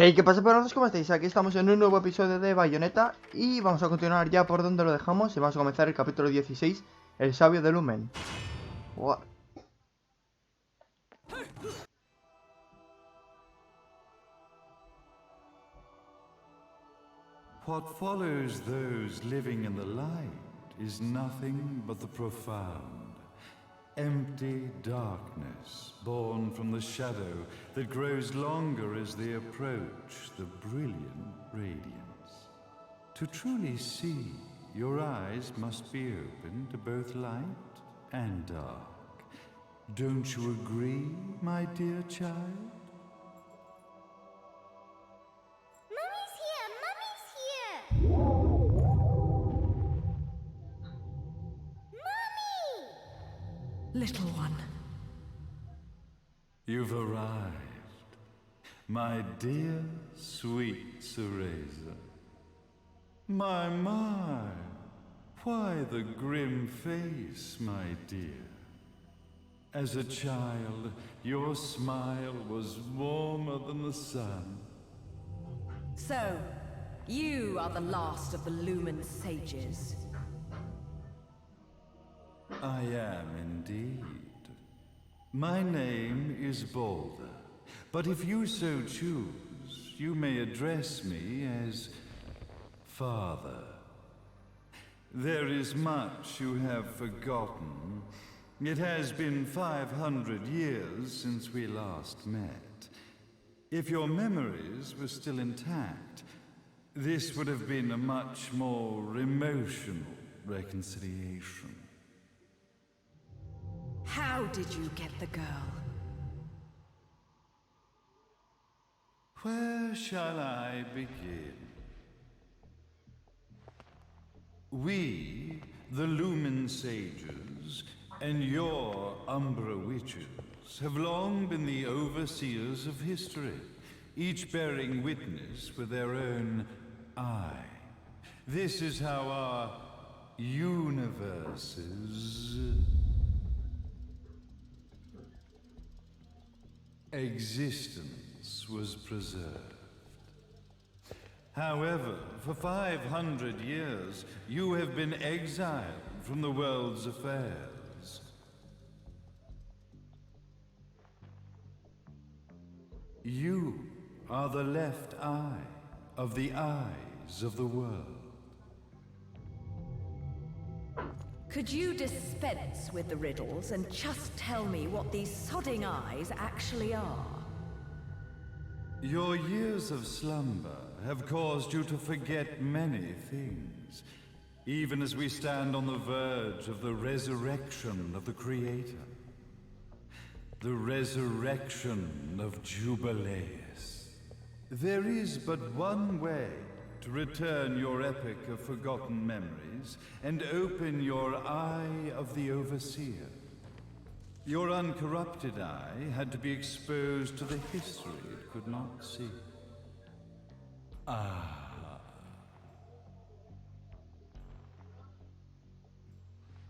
Hey, ¿qué pasa, perros? ¿Cómo estáis? Aquí estamos en un nuevo episodio de Bayonetta y vamos a continuar ya por donde lo dejamos y vamos a comenzar el capítulo 16, el Sabio de Lumen. What? What follows those living in the light is nothing but the profound, empty darkness born from the shadow that grows longer as they approach the brilliant radiance. To truly see, your eyes must be open to both light and dark. Don't you agree, my dear child? Little one. You've arrived, my dear, sweet Cereza. My, why the grim face, my dear? As a child, your smile was warmer than the sun. So, you are the last of the Lumen sages. I am indeed. My name is Balder, but if you so choose, you may address me as Father. There is much you have forgotten. It has been 500 years since we last met. If your memories were still intact, this would have been a much more emotional reconciliation. How did you get the girl? Where shall I begin? We, the Lumen sages, and your Umbra witches, have long been the overseers of history, each bearing witness with their own eye. This is how our universes existence was preserved. However, for 500 years, you have been exiled from the world's affairs. You are the left eye of the eyes of the world. Could you dispense with the riddles and just tell me what these sodding eyes actually are? Your years of slumber have caused you to forget many things, even as we stand on the verge of the resurrection of the Creator. The resurrection of Jubileus. There is but one way to return your epic of forgotten memories and open your eye of the Overseer. Your uncorrupted eye had to be exposed to the history it could not see.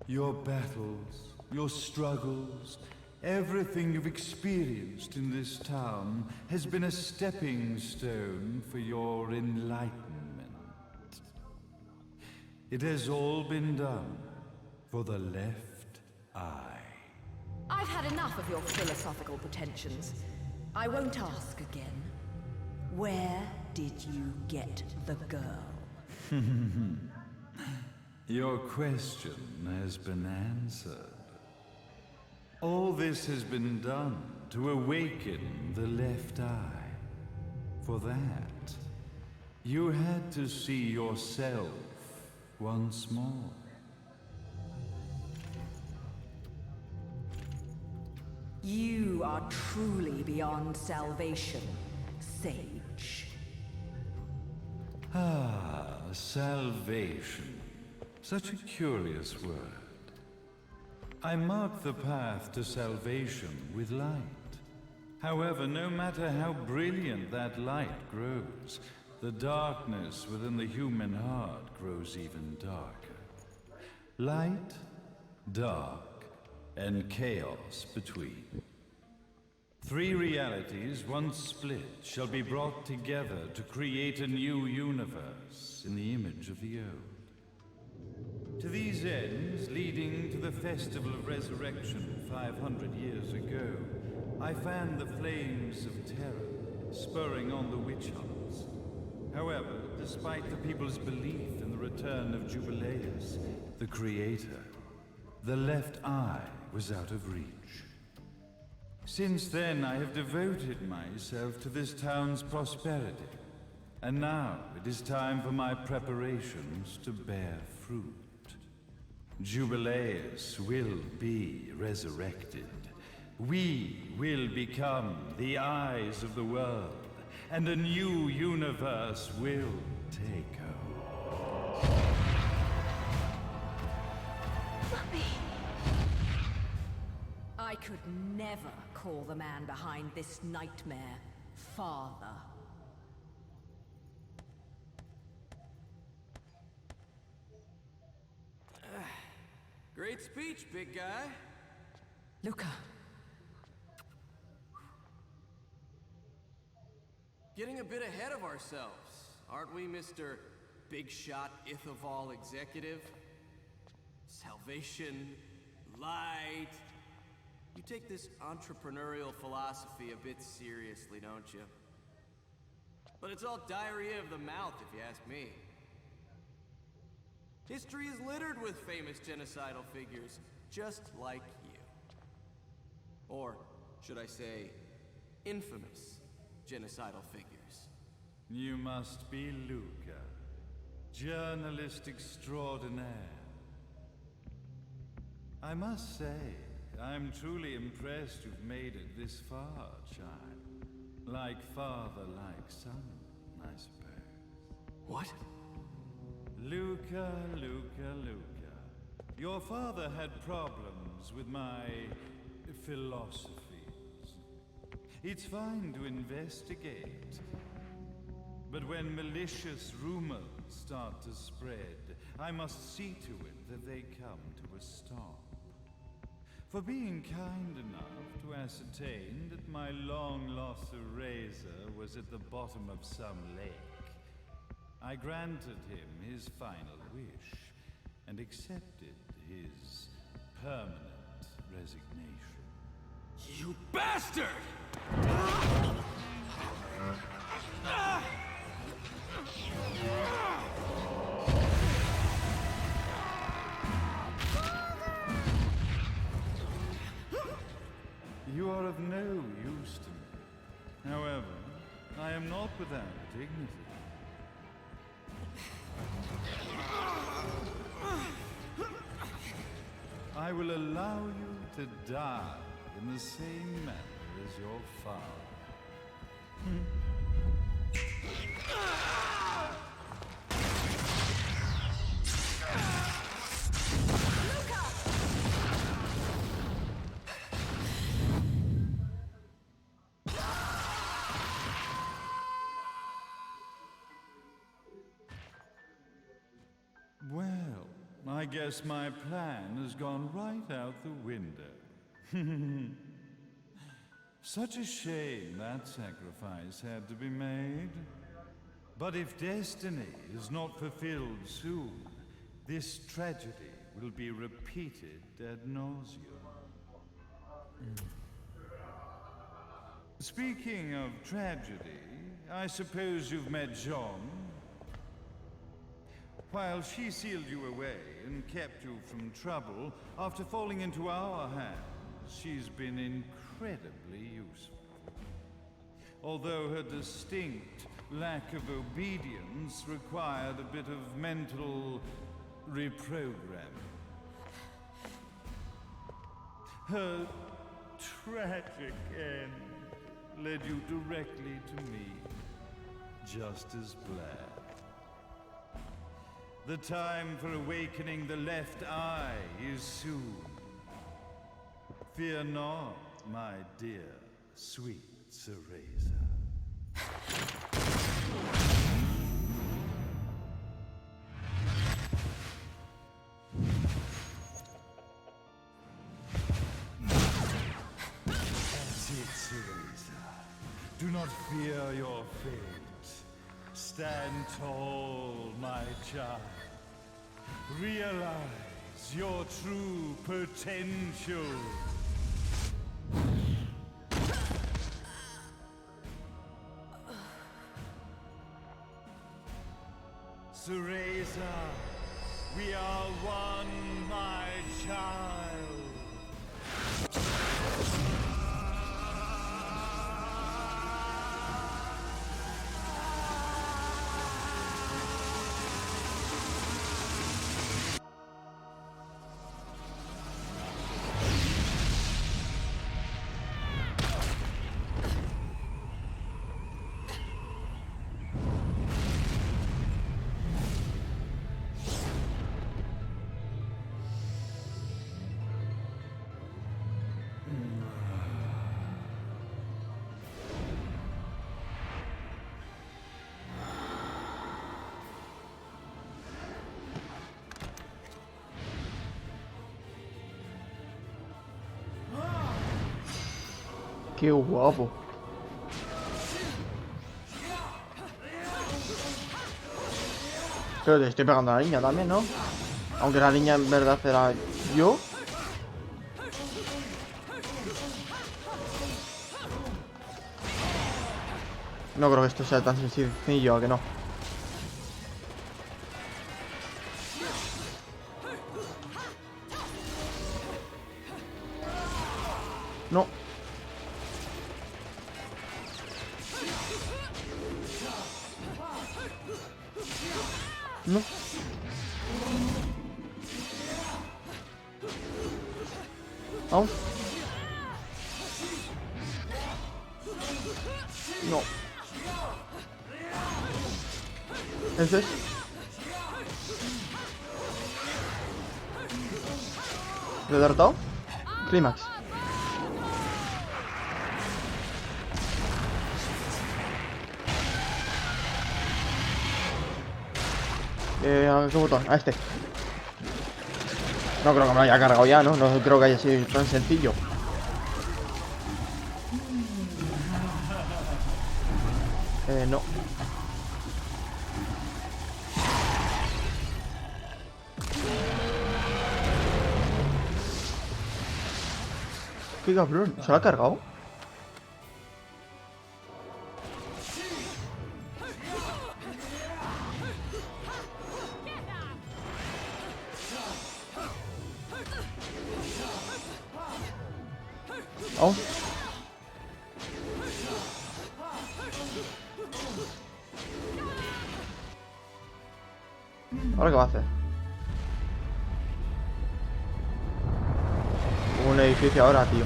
Your battles, your struggles, everything you've experienced in this town has been a stepping stone for your enlightenment. It has all been done for the left eye. I've had enough of your philosophical pretensions. I won't ask again. Where did you get the girl? Your question has been answered. All this has been done to awaken the left eye. For that, you had to see yourself once more. You are truly beyond salvation, sage. Salvation. Such a curious word. I mark the path to salvation with light. However, no matter how brilliant that light grows, the darkness within the human heart grows even darker. Light, dark, and chaos between. 3 realities, once split, shall be brought together to create a new universe in the image of the old. To these ends, leading to the Festival of Resurrection 500 years ago, I fanned the flames of terror, spurring on the witch hunts. However, despite the people's belief in the return of Jubileus, the Creator, the left eye was out of reach. Since then, I have devoted myself to this town's prosperity, and now it is time for my preparations to bear fruit. Jubileus will be resurrected. We will become the eyes of the world, and a new universe will take over. Mummy! I could never call the man behind this nightmare father. Great speech, big guy. Luca. Getting a bit ahead of ourselves, aren't we, Mr. Big Shot Ithaval Executive? Salvation, light. You take this entrepreneurial philosophy a bit seriously, don't you? But it's all diarrhea of the mouth, if you ask me. History is littered with famous genocidal figures, just like you. Or, should I say, infamous genocidal figures. You must be Luca, journalist extraordinaire. I must say, I'm truly impressed you've made it this far, child. Like father, like son, I suppose. What? Luca, Luca, Luca. Your father had problems with my philosophies. It's fine to investigate, but when malicious rumors start to spread, I must see to it that they come to a stop. For being kind enough to ascertain that my long-lost eraser was at the bottom of some lake, I granted him his final wish and accepted his permanent resignation. You bastard! You are of no use to me. However, I am not without dignity. I will allow you to die in the same manner as your father. Well, I guess my plan has gone right out the window. Such a shame that sacrifice had to be made. But if destiny is not fulfilled soon, this tragedy will be repeated ad nauseum. Speaking of tragedy, I suppose you've met Jean. While she sealed you away and kept you from trouble, after falling into our hands, she's been incredibly useful. Although her distinct lack of obedience required a bit of mental reprogramming. Her tragic end led you directly to me, just as Blair. The time for awakening the left eye is soon. Fear not, my dear, sweet Cereza. That's it, Cereza. Do not fear your fate. Stand tall, my child. Realize your true potential. Cereza, we are one, my child. Qué guapo. Pero te estoy pegando a la niña también, ¿no? Aunque la niña en verdad era yo. No creo que esto sea tan sencillo, ¿a que no? No. No. Vamos. No. Ese es. ¿Le he derrotado? Clímax. ¿A qué botón? A este. No creo que me lo haya cargado ya, ¿no? No creo que haya sido tan sencillo. No. Qué cabrón. ¿Se lo ha cargado? Vamos. ¿Ahora qué va a hacer? Un edificio ahora, tío.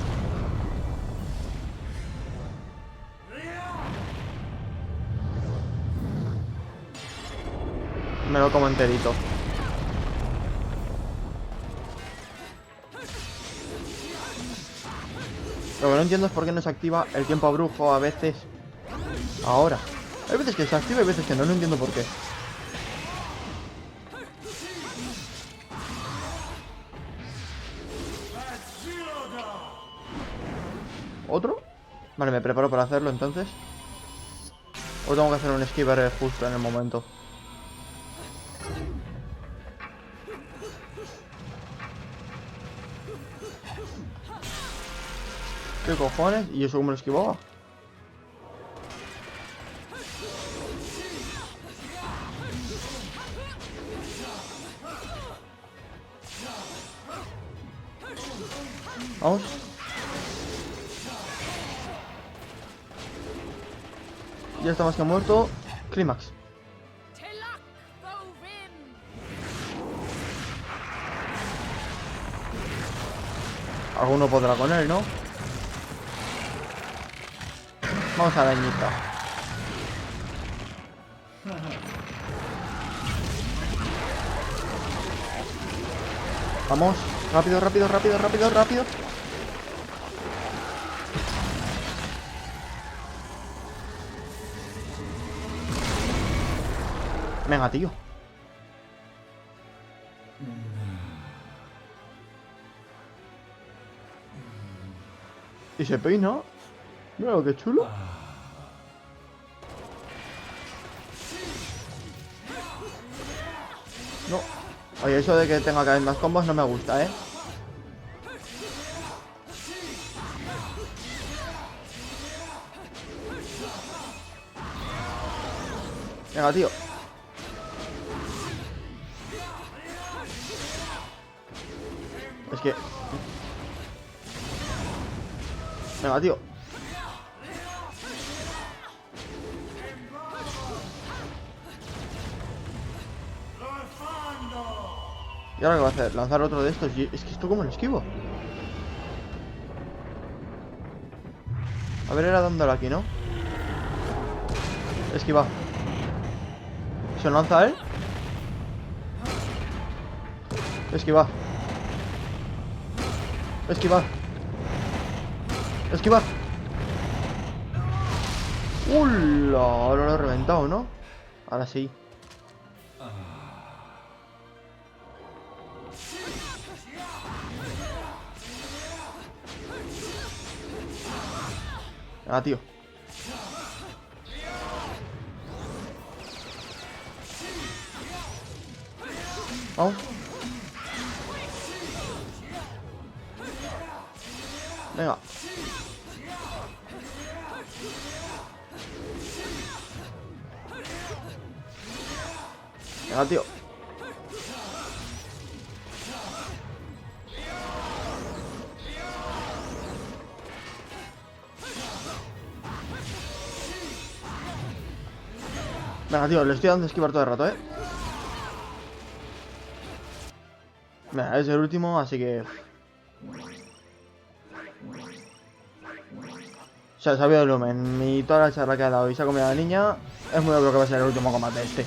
Me lo como enterito. Lo que no entiendo es por qué no se activa el tiempo a brujo a veces. Ahora. Hay veces que se activa y veces que no. No entiendo por qué. ¿Otro? Vale, me preparo para hacerlo entonces. O tengo que hacer un esquiver justo en el momento. ¿Qué cojones? ¿Y eso cómo lo esquivaba? Vamos. Ya está más que muerto. Clímax. Alguno podrá con él, ¿no? Vamos a la arañita. Vamos. Rápido, rápido, rápido, rápido, rápido. Venga, tío. Y se peina. Mira lo que chulo. No. Oye, eso de que tenga cada vez más combos no me gusta, ¿eh? Venga, tío. Es que... Venga, tío. ¿Y ahora qué va a hacer? ¿Lanzar otro de estos? Y es que esto como lo esquivo. A ver, era dándole aquí, ¿no? Esquiva. ¿Se lo lanza a él? Esquiva. Esquiva. Esquiva. ¡Hola! Ahora lo he reventado, ¿no? Ahora sí. Venga, tío. Vamos. Venga. Venga, tío. Venga, tío, le estoy dando a esquivar todo el rato, ¿eh? Venga, es el último, así que... O sea, Sabio de Lumen y toda la charla que ha dado y se ha comido a la niña, es muy obvio que va a ser el último combate este.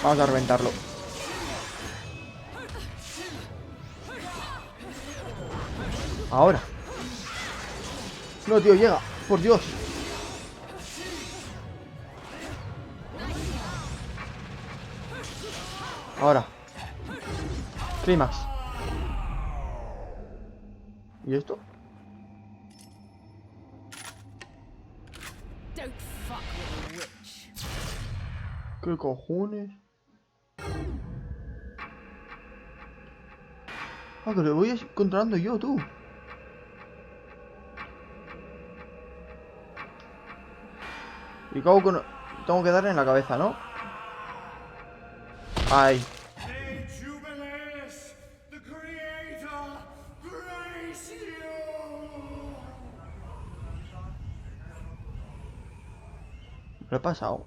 Vamos a reventarlo. Ahora. No, tío, llega. Por Dios. Ahora. Clímax. ¿Y esto? Don't fuck with a witch. ¿Qué cojones? Ah, que lo voy controlando yo, tú. Y cago con... Tengo que darle en la cabeza, ¿no? Ay. Lo he pasado.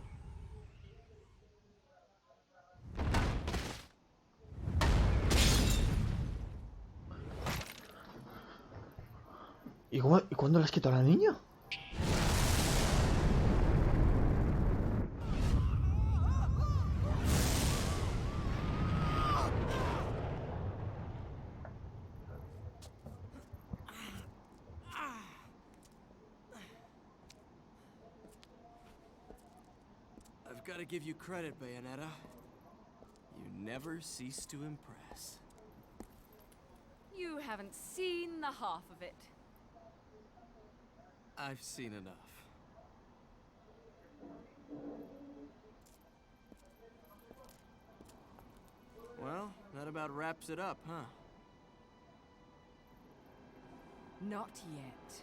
¿Y cuándo le has quitado a la niña? I've got to give you credit, Bayonetta. You never cease to impress. You haven't seen the half of it. I've seen enough. Well, that about wraps it up, huh? Not yet.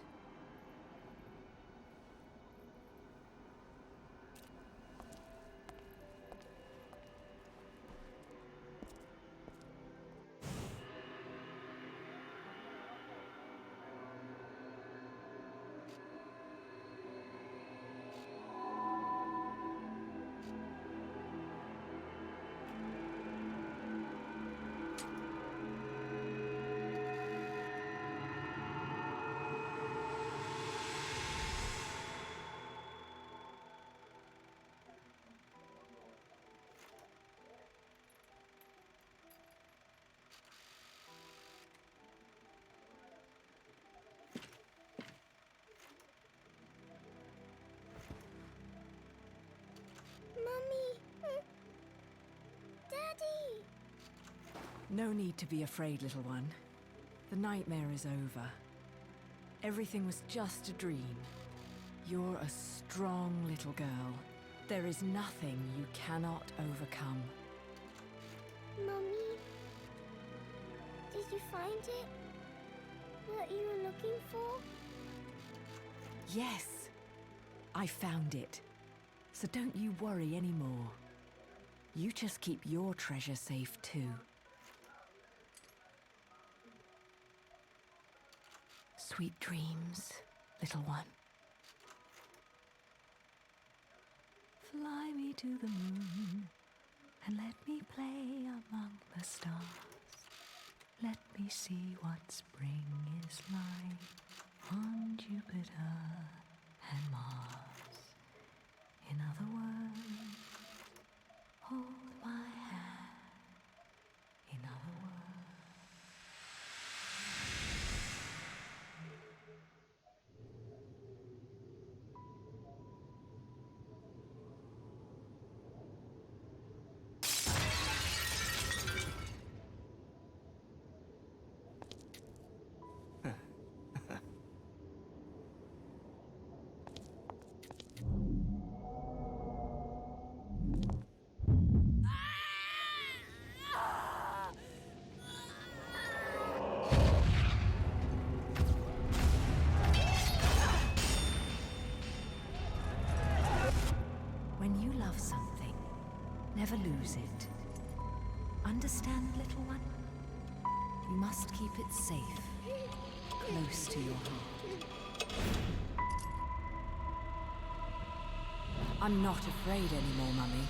No need to be afraid, little one. The nightmare is over. Everything was just a dream. You're a strong little girl. There is nothing you cannot overcome. Mummy, did you find it? What you were looking for? Yes, I found it. So don't you worry anymore. You just keep your treasure safe too. Sweet dreams, little one. Fly me to the moon and let me play among the stars. Let me see what spring is like on Jupiter and Mars. In other words, hold my hand. In other words. When you love something, never lose it. Understand, little one? You must keep it safe, close to your heart. I'm not afraid anymore, Mummy.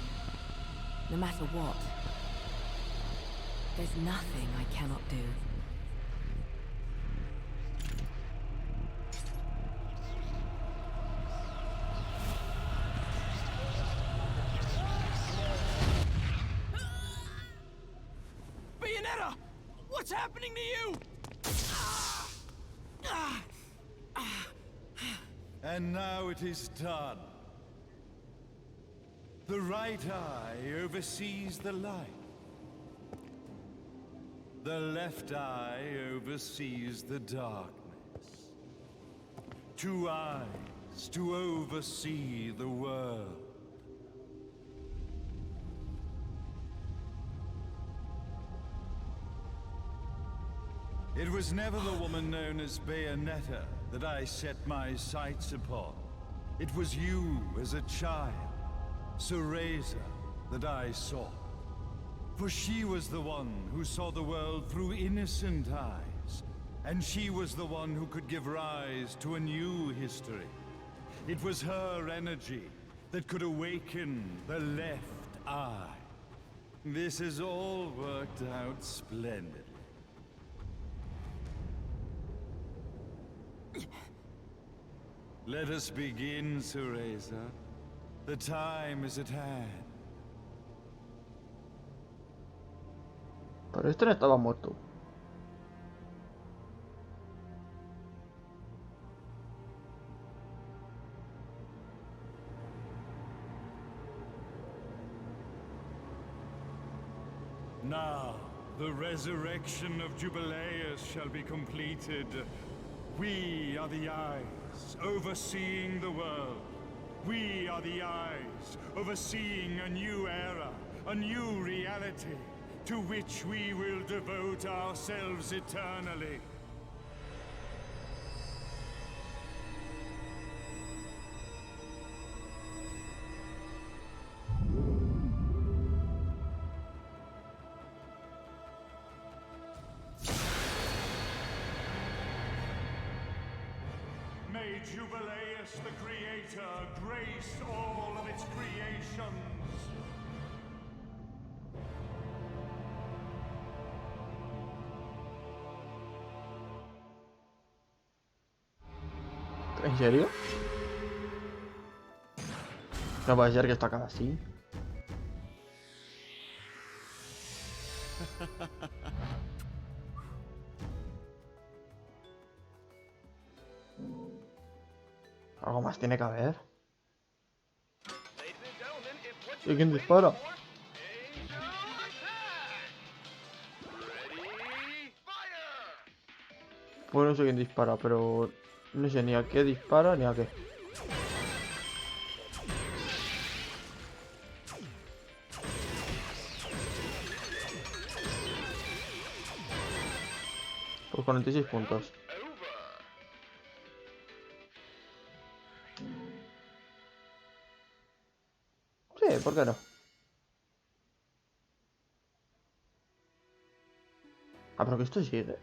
No matter what. There's nothing I cannot do. Bayonetta! What's happening to you? And now it is done. The right eye oversees the light. The left eye oversees the darkness. 2 eyes to oversee the world. It was never the woman known as Bayonetta that I set my sights upon. It was you as a child, Cereza, that I sought. For she was the one who saw the world through innocent eyes, and she was the one who could give rise to a new history. It was her energy that could awaken the left eye. This has all worked out splendidly. Let us begin, Cereza. The time is at hand. Pero este no estaba muerto. Now, the resurrection of Jubileus shall be completed. We are the eyes, overseeing the world. We are the eyes, overseeing a new era, a new reality, to which we will devote ourselves eternally. May Jubileus the Creator grace all of its creations. ¿En serio? No puede ser que esto acabe así. Algo más tiene que haber. ¿Y quién dispara? Pues no sé quién dispara, pero no sé ni a qué dispara ni a qué. Por 46 puntos. Sí, ¿por qué no? Ah, pero que esto sigue.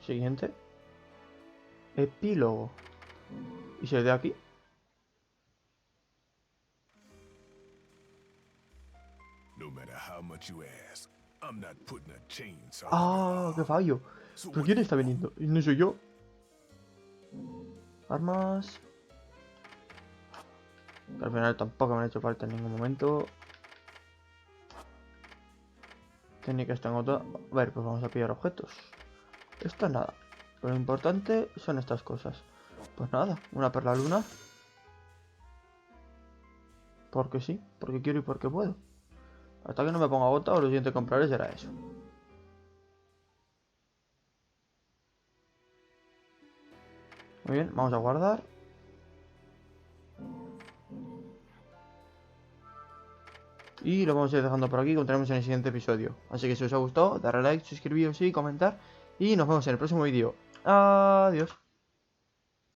Siguiente. Epílogo. ¿Y si es de aquí? No matter how much you ask, I'm not putting a chainsaw ¡Ah! ¡Qué fallo! So ¿Pero what quién do está you viniendo? Y no soy yo. Armas. Que al final tampoco me han hecho falta en ningún momento. Técnicas tengo todas. A ver, pues vamos a pillar objetos. Esto es nada. Lo importante son estas cosas. Pues nada, una perla lunar. Porque sí, porque quiero y porque puedo. Hasta que no me ponga agotado, lo siguiente que compraré será eso. Muy bien, vamos a guardar. Y lo vamos a ir dejando por aquí, continuamos en el siguiente episodio. Así que si os ha gustado, darle like, suscribiros y comentar. Y nos vemos en el próximo vídeo. Adiós.